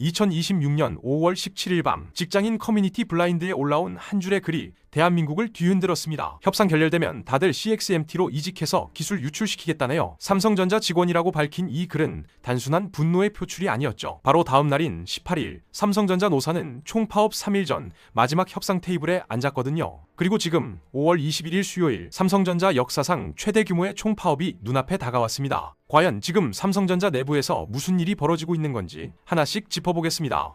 2026년 5월 17일 밤 직장인 커뮤니티 블라인드에 올라온 한 줄의 글이 대한민국을 뒤흔들었습니다. 협상 결렬되면 다들 CXMT로 이직해서 기술 유출시키겠다네요. 삼성전자 직원이라고 밝힌 이 글은 단순한 분노의 표출이 아니었죠. 바로 다음 날인 18일 삼성전자 노사는 총파업 3일 전 마지막 협상 테이블에 앉았거든요. 그리고 지금 5월 21일 수요일 삼성전자 역사상 최대 규모의 총파업이 눈앞에 다가왔습니다. 과연 지금 삼성전자 내부에서 무슨 일이 벌어지고 있는 건지 하나씩 짚어보겠습니다.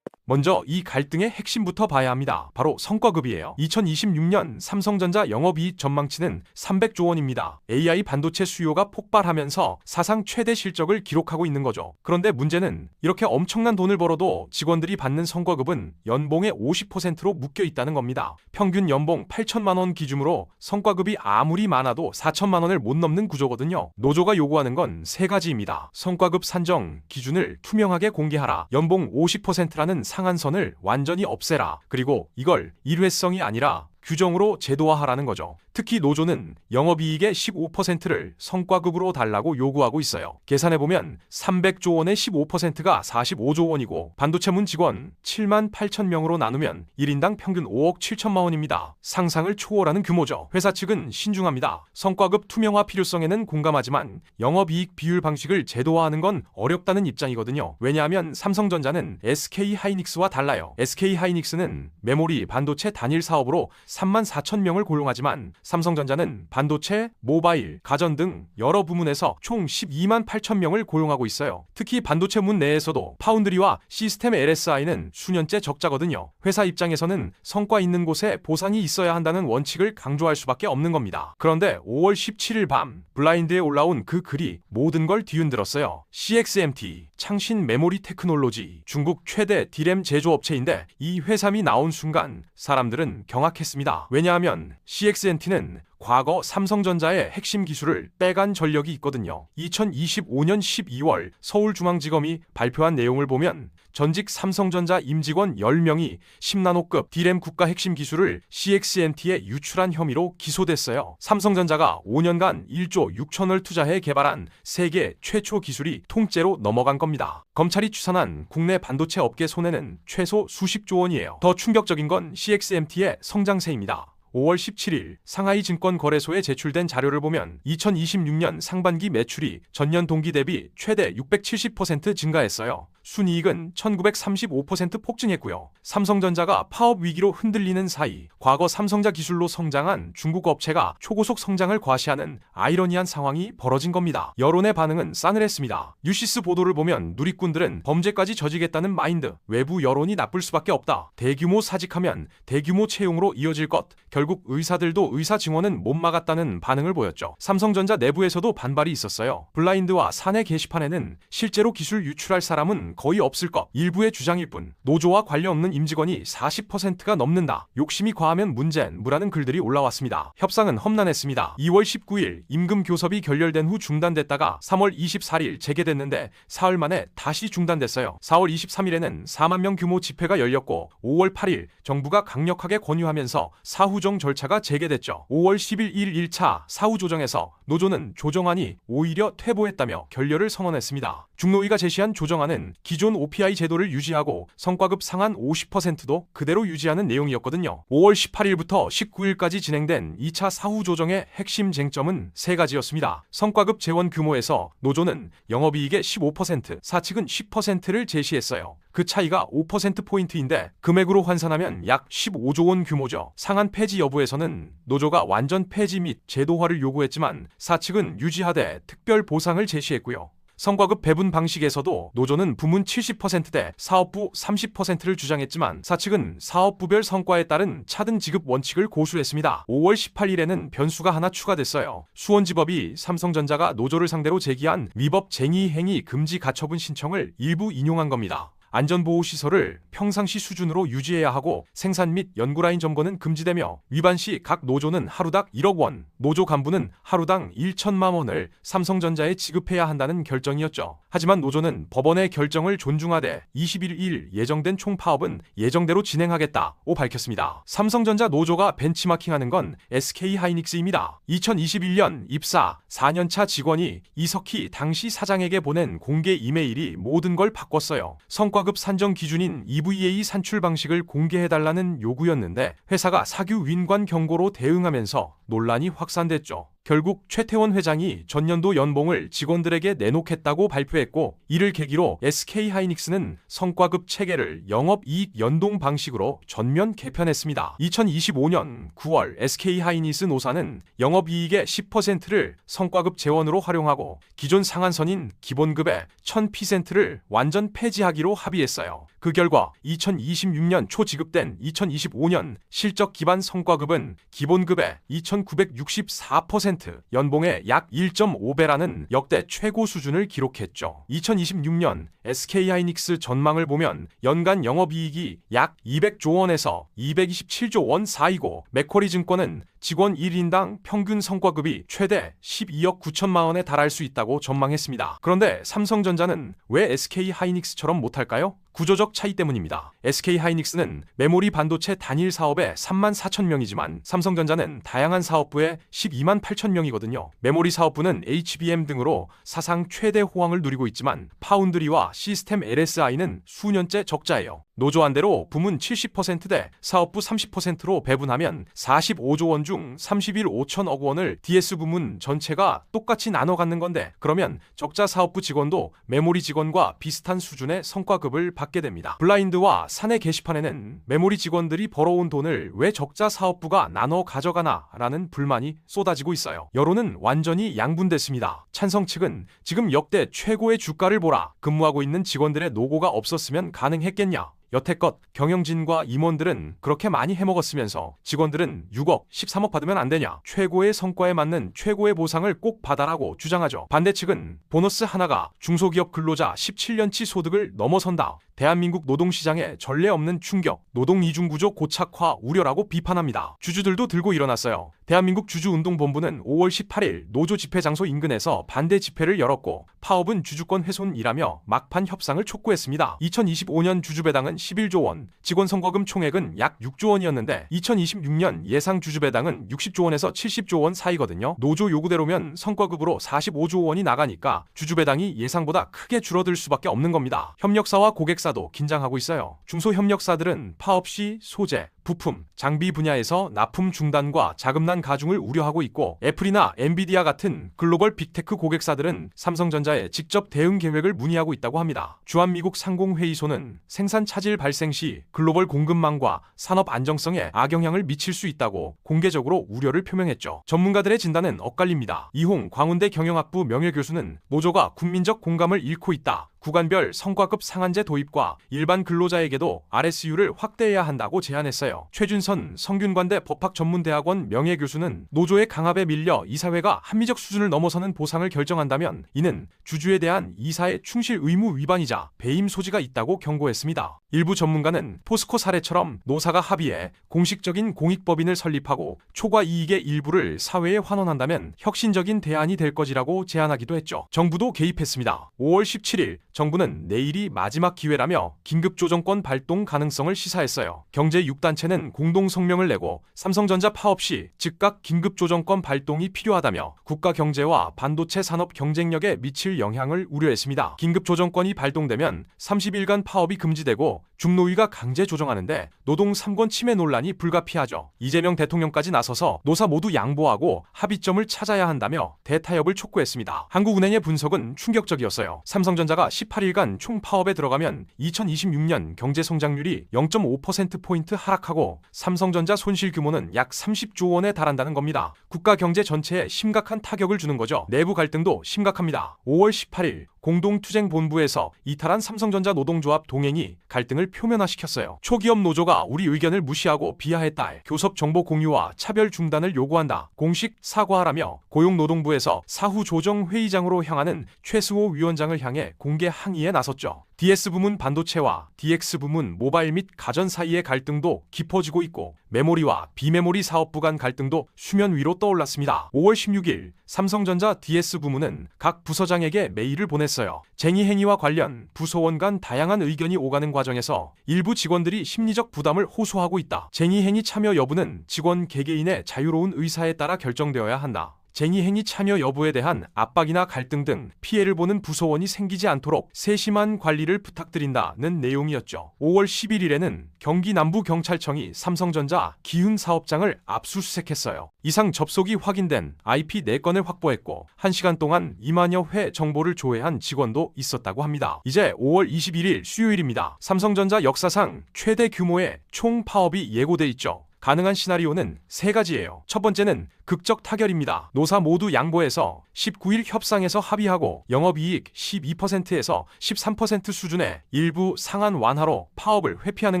먼저 이 갈등의 핵심부터 봐야 합니다. 바로 성과급이에요. 2026년 삼성전자 영업이익 전망치는 300조 원입니다. AI 반도체 수요가 폭발하면서 사상 최대 실적을 기록하고 있는 거죠. 그런데 문제는 이렇게 엄청난 돈을 벌어도 직원들이 받는 성과급은 연봉의 50%로 묶여 있다는 겁니다. 평균 연봉 8천만 원 기준으로 성과급이 아무리 많아도 4천만 원을 못 넘는 구조거든요. 노조가 요구하는 건 세 가지입니다. 성과급 산정 기준을 투명하게 공개하라. 연봉 50%라는 상한선을 완전히 없애라. 그리고 이걸 일회성이 아니라 규정으로 제도화하라는 거죠. 특히 노조는 영업이익의 15%를 성과급으로 달라고 요구하고 있어요. 계산해보면 300조 원의 15%가 45조 원이고 반도체문 직원 7만 8천 명으로 나누면 1인당 평균 5억 7천만 원입니다. 상상을 초월하는 규모죠. 회사 측은 신중합니다. 성과급 투명화 필요성에는 공감하지만 영업이익 비율 방식을 제도화하는 건 어렵다는 입장이거든요. 왜냐하면 삼성전자는 SK하이닉스와 달라요. SK하이닉스는 메모리 반도체 단일 사업으로 3만 4천 명을 고용하지만 삼성전자는 반도체, 모바일, 가전 등 여러 부문에서 총 12만 8천 명을 고용하고 있어요. 특히 반도체문 내에서도 파운드리와 시스템 LSI는 수년째 적자거든요. 회사 입장에서는 성과 있는 곳에 보상이 있어야 한다는 원칙을 강조할 수밖에 없는 겁니다. 그런데 5월 17일 밤 블라인드에 올라온 그 글이 모든 걸 뒤흔들었어요. CXMT, 창신 메모리 테크놀로지, 중국 최대 디램 제조업체인데 이 회사이 나온 순간 사람들은 경악했습니다. 왜냐하면 CXMT는 과거 삼성전자의 핵심 기술을 빼간 전력이 있거든요. 2025년 12월 서울중앙지검이 발표한 내용을 보면 전직 삼성전자 임직원 10명이 10나노급 디램 국가 핵심 기술을 CXMT에 유출한 혐의로 기소됐어요. 삼성전자가 5년간 1조 6천을 투자해 개발한 세계 최초 기술이 통째로 넘어간 겁니다. 검찰이 추산한 국내 반도체 업계 손해는 최소 수십조 원이에요. 더 충격적인 건 CXMT의 성장세입니다. 5월 17일 상하이 증권거래소에 제출된 자료를 보면 2026년 상반기 매출이 전년 동기 대비 최대 670% 증가했어요. 순이익은 1935% 폭증했고요. 삼성전자가 파업 위기로 흔들리는 사이 과거 삼성자 기술로 성장한 중국 업체가 초고속 성장을 과시하는 아이러니한 상황이 벌어진 겁니다. 여론의 반응은 싸늘했습니다. 뉴시스 보도를 보면 누리꾼들은 범죄까지 저지겠다는 마인드, 외부 여론이 나쁠 수밖에 없다. 대규모 사직하면 대규모 채용으로 이어질 것, 결국 의사들도 의사 증언은 못 막았다는 반응을 보였죠. 삼성전자 내부에서도 반발이 있었어요. 블라인드와 사내 게시판에는 실제로 기술 유출할 사람은 거의 없을 것, 일부의 주장일 뿐, 노조와 관련 없는 임직원이 40%가 넘는다, 욕심이 과하면 문제무라는 글들이 올라왔습니다. 협상은 험난했습니다. 2월 19일 임금 교섭이 결렬된 후 중단됐다가 3월 24일 재개됐는데 사흘 만에 다시 중단됐어요. 4월 23일에는 4만 명 규모 집회가 열렸고 5월 8일 정부가 강력하게 권유하면서 사후조정 절차가 재개됐죠. 5월 10일 1차 사후조정에서 노조는 조정안이 오히려 퇴보했다며 결렬을 선언했습니다. 중노위가 제시한 조정안은 기존 OPI 제도를 유지하고 성과급 상한 50%도 그대로 유지하는 내용이었거든요. 5월 18일부터 19일까지 진행된 2차 사후조정의 핵심 쟁점은 세 가지였습니다. 성과급 재원 규모에서 노조는 영업이익의 15%, 사측은 10%를 제시했어요. 그 차이가 5%포인트인데 금액으로 환산하면 약 15조 원 규모죠. 상한 폐지 여부에서는 노조가 완전 폐지 및 제도화를 요구했지만 사측은 유지하되 특별 보상을 제시했고요. 성과급 배분 방식에서도 노조는 부문 70%대 사업부 30%를 주장했지만 사측은 사업부별 성과에 따른 차등 지급 원칙을 고수했습니다. 5월 18일에는 변수가 하나 추가됐어요. 수원지법이 삼성전자가 노조를 상대로 제기한 위법 쟁의 행위 금지 가처분 신청을 일부 인용한 겁니다. 안전보호시설을 평상시 수준으로 유지해야 하고 생산 및 연구라인 점거는 금지되며 위반 시 각 노조는 하루당 1억 원, 노조 간부는 하루당 1천만 원을 삼성전자에 지급해야 한다는 결정이었죠. 하지만 노조는 법원의 결정을 존중하되 21일 예정된 총파업은 예정대로 진행하겠다고 밝혔습니다. 삼성전자 노조가 벤치마킹하는 건 SK하이닉스입니다. 2021년 입사 4년차 직원이 이석희 당시 사장에게 보낸 공개 이메일이 모든 걸 바꿨어요. 성과급 산정 기준인 EVA 산출 방식을 공개해달라는 요구였는데 회사가 사규 윈관 경고로 대응하면서 논란이 확산됐죠. 결국 최태원 회장이 전년도 연봉을 직원들에게 내놓겠다고 발표했고 이를 계기로 SK하이닉스는 성과급 체계를 영업이익 연동 방식으로 전면 개편했습니다. 2025년 9월 SK하이닉스 노사는 영업이익의 10%를 성과급 재원으로 활용하고 기존 상한선인 기본급의 1000%를 완전 폐지하기로 합의했어요. 그 결과 2026년 초 지급된 2025년 실적 기반 성과급은 기본급의 2964%, 연봉의 약 1.5배라는 역대 최고 수준을 기록했죠. 2026년 SK하이닉스 전망을 보면 연간 영업이익이 약 200조 원에서 227조 원 사이고 맥쿼리 증권은 직원 1인당 평균 성과급이 최대 12억 9천만 원에 달할 수 있다고 전망했습니다. 그런데 삼성전자는 왜 SK하이닉스처럼 못할까요? 구조적 차이 때문입니다. SK하이닉스는 메모리 반도체 단일 사업에 3만 4천 명이지만 삼성전자는 다양한 사업부에 12만 8천 명이거든요. 메모리 사업부는 HBM 등으로 사상 최대 호황을 누리고 있지만 파운드리와 시스템 LSI는 수년째 적자예요. 노조안대로 부문 70%대 사업부 30%로 배분하면 45조 원 중 31 5천억 원을 DS 부문 전체가 똑같이 나눠 갖는 건데 그러면 적자 사업부 직원도 메모리 직원과 비슷한 수준의 성과급을 받게 됩니다. 블라인드와 사내 게시판에는 메모리 직원들이 벌어온 돈을 왜 적자 사업부가 나눠 가져가나 라는 불만이 쏟아지고 있어요. 여론은 완전히 양분됐습니다. 찬성 측은 지금 역대 최고의 주가를 보라. 근무하고 있는 직원들의 노고가 없었으면 가능했겠냐. 여태껏 경영진과 임원들은 그렇게 많이 해먹었으면서 직원들은 6억, 13억 받으면 안 되냐. 최고의 성과에 맞는 최고의 보상을 꼭 받아라고 주장하죠. 반대 측은 보너스 하나가 중소기업 근로자 17년치 소득을 넘어선다. 대한민국 노동시장에 전례 없는 충격, 노동 이중구조 고착화 우려라고 비판합니다. 주주들도 들고 일어났어요. 대한민국 주주운동본부는 5월 18일 노조 집회 장소 인근에서 반대 집회를 열었고 파업은 주주권 훼손이라며 막판 협상을 촉구했습니다. 2025년 주주배당은 11조 원, 직원 성과금 총액은 약 6조 원이었는데 2026년 예상 주주배당은 60조 원에서 70조 원 사이거든요. 노조 요구대로면 성과급으로 45조 원이 나가니까 주주배당이 예상보다 크게 줄어들 수밖에 없는 겁니다. 협력사와 고객사도 긴장하고 있어요. 중소협력사들은 파업 시 소재, 부품, 장비 분야에서 납품 중단과 자금난 가중을 우려하고 있고 애플이나 엔비디아 같은 글로벌 빅테크 고객사들은 삼성전자에 직접 대응 계획을 문의하고 있다고 합니다. 주한미국 상공회의소는 생산 차질 발생 시 글로벌 공급망과 산업 안정성에 악영향을 미칠 수 있다고 공개적으로 우려를 표명했죠. 전문가들의 진단은 엇갈립니다. 이홍 광운대 경영학부 명예교수는 노조가 국민적 공감을 잃고 있다. 구간별 성과급 상한제 도입과 일반 근로자에게도 RSU를 확대해야 한다고 제안했어요. 최준선 성균관대 법학전문대학원 명예교수는 노조의 강압에 밀려 이사회가 합리적 수준을 넘어서는 보상을 결정한다면 이는 주주에 대한 이사의 충실 의무 위반이자 배임 소지가 있다고 경고했습니다. 일부 전문가는 포스코 사례처럼 노사가 합의해 공식적인 공익법인을 설립하고 초과 이익의 일부를 사회에 환원한다면 혁신적인 대안이 될 것이라고 제안하기도 했죠. 정부도 개입했습니다. 5월 17일 정부는 내일이 마지막 기회라며 긴급조정권 발동 가능성을 시사했어요. 경제 6단체는 공동 성명을 내고 삼성전자 파업 시 즉각 긴급조정권 발동이 필요하다며 국가 경제와 반도체 산업 경쟁력에 미칠 영향을 우려했습니다. 긴급조정권이 발동되면 30일간 파업이 금지되고 중노위가 강제 조정하는데 노동 3권 침해 논란이 불가피하죠. 이재명 대통령까지 나서서 노사 모두 양보하고 합의점을 찾아야 한다며 대타협을 촉구했습니다. 한국은행의 분석은 충격적이었어요. 삼성전자가 18일간 총파업에 들어가면 2026년 경제성장률이 0.5%포인트 하락하고 삼성전자 손실 규모는 약 30조 원에 달한다는 겁니다. 국가 경제 전체에 심각한 타격을 주는 거죠. 내부 갈등도 심각합니다. 5월 18일 공동투쟁본부에서 이탈한 삼성전자 노동조합 동행이 갈등을 표면화시켰어요. 초기업 노조가 우리 의견을 무시하고 비하했다. 교섭 정보 공유와 차별 중단을 요구한다. 공식 사과하라며 고용노동부에서 사후 조정 회의장으로 향하는 최승호 위원장을 향해 공개 항의에 나섰죠. DS 부문 반도체와 DX 부문 모바일 및 가전 사이의 갈등도 깊어지고 있고 메모리와 비메모리 사업부 간 갈등도 수면 위로 떠올랐습니다. 5월 16일 삼성전자 DS 부문은 각 부서장에게 메일을 보냈어요. 쟁의 행위와 관련 부서원 간 다양한 의견이 오가는 과정에서 일부 직원들이 심리적 부담을 호소하고 있다. 쟁의 행위 참여 여부는 직원 개개인의 자유로운 의사에 따라 결정되어야 한다. 쟁의 행위 참여 여부에 대한 압박이나 갈등 등 피해를 보는 부서원이 생기지 않도록 세심한 관리를 부탁드린다는 내용이었죠. 5월 11일에는 경기 남부경찰청이 삼성전자 기훈 사업장을 압수수색했어요. 이상 접속이 확인된 IP 4건을 확보했고 1시간 동안 2만여 회 정보를 조회한 직원도 있었다고 합니다. 이제 5월 21일 수요일입니다. 삼성전자 역사상 최대 규모의 총 파업이 예고돼 있죠. 가능한 시나리오는 3가지예요. 첫 번째는 극적 타결입니다. 노사 모두 양보해서 19일 협상에서 합의하고 영업이익 12%에서 13% 수준의 일부 상한 완화로 파업을 회피하는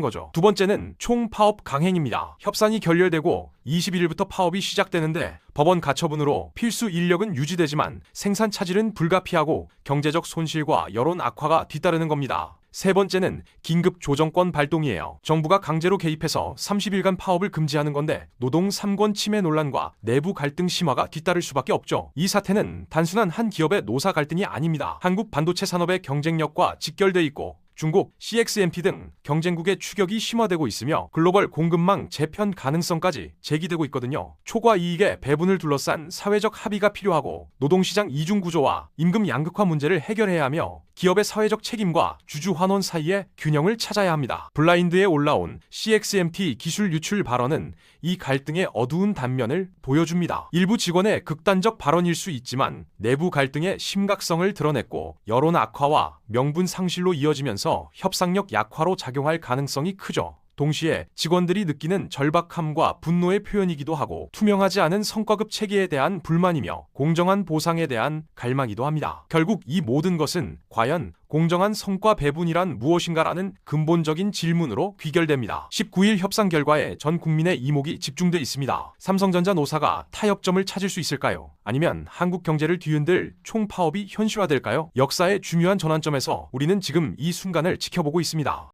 거죠. 두 번째는 총파업 강행입니다. 협상이 결렬되고 21일부터 파업이 시작되는데 법원 가처분으로 필수 인력은 유지되지만 생산 차질은 불가피하고 경제적 손실과 여론 악화가 뒤따르는 겁니다. 세 번째는 긴급 조정권 발동이에요. 정부가 강제로 개입해서 30일간 파업을 금지하는 건데 노동 3권 침해 논란과 내부 갈등 심화가 뒤따를 수밖에 없죠. 이 사태는 단순한 한 기업의 노사 갈등이 아닙니다. 한국 반도체 산업의 경쟁력과 직결돼 있고 중국, CXMT 등 경쟁국의 추격이 심화되고 있으며 글로벌 공급망 재편 가능성까지 제기되고 있거든요. 초과 이익의 배분을 둘러싼 사회적 합의가 필요하고 노동시장 이중 구조와 임금 양극화 문제를 해결해야 하며 기업의 사회적 책임과 주주 환원 사이의 균형을 찾아야 합니다. 블라인드에 올라온 CXMT 기술 유출 발언은 이 갈등의 어두운 단면을 보여줍니다. 일부 직원의 극단적 발언일 수 있지만 내부 갈등의 심각성을 드러냈고 여론 악화와 명분 상실로 이어지면서 협상력 약화로 작용할 가능성이 크죠. 동시에 직원들이 느끼는 절박함과 분노의 표현이기도 하고 투명하지 않은 성과급 체계에 대한 불만이며 공정한 보상에 대한 갈망이기도 합니다. 결국 이 모든 것은 과연 공정한 성과 배분이란 무엇인가라는 근본적인 질문으로 귀결됩니다. 19일 협상 결과에 전 국민의 이목이 집중돼 있습니다. 삼성전자 노사가 타협점을 찾을 수 있을까요? 아니면 한국 경제를 뒤흔들 총파업이 현실화될까요? 역사의 중요한 전환점에서 우리는 지금 이 순간을 지켜보고 있습니다.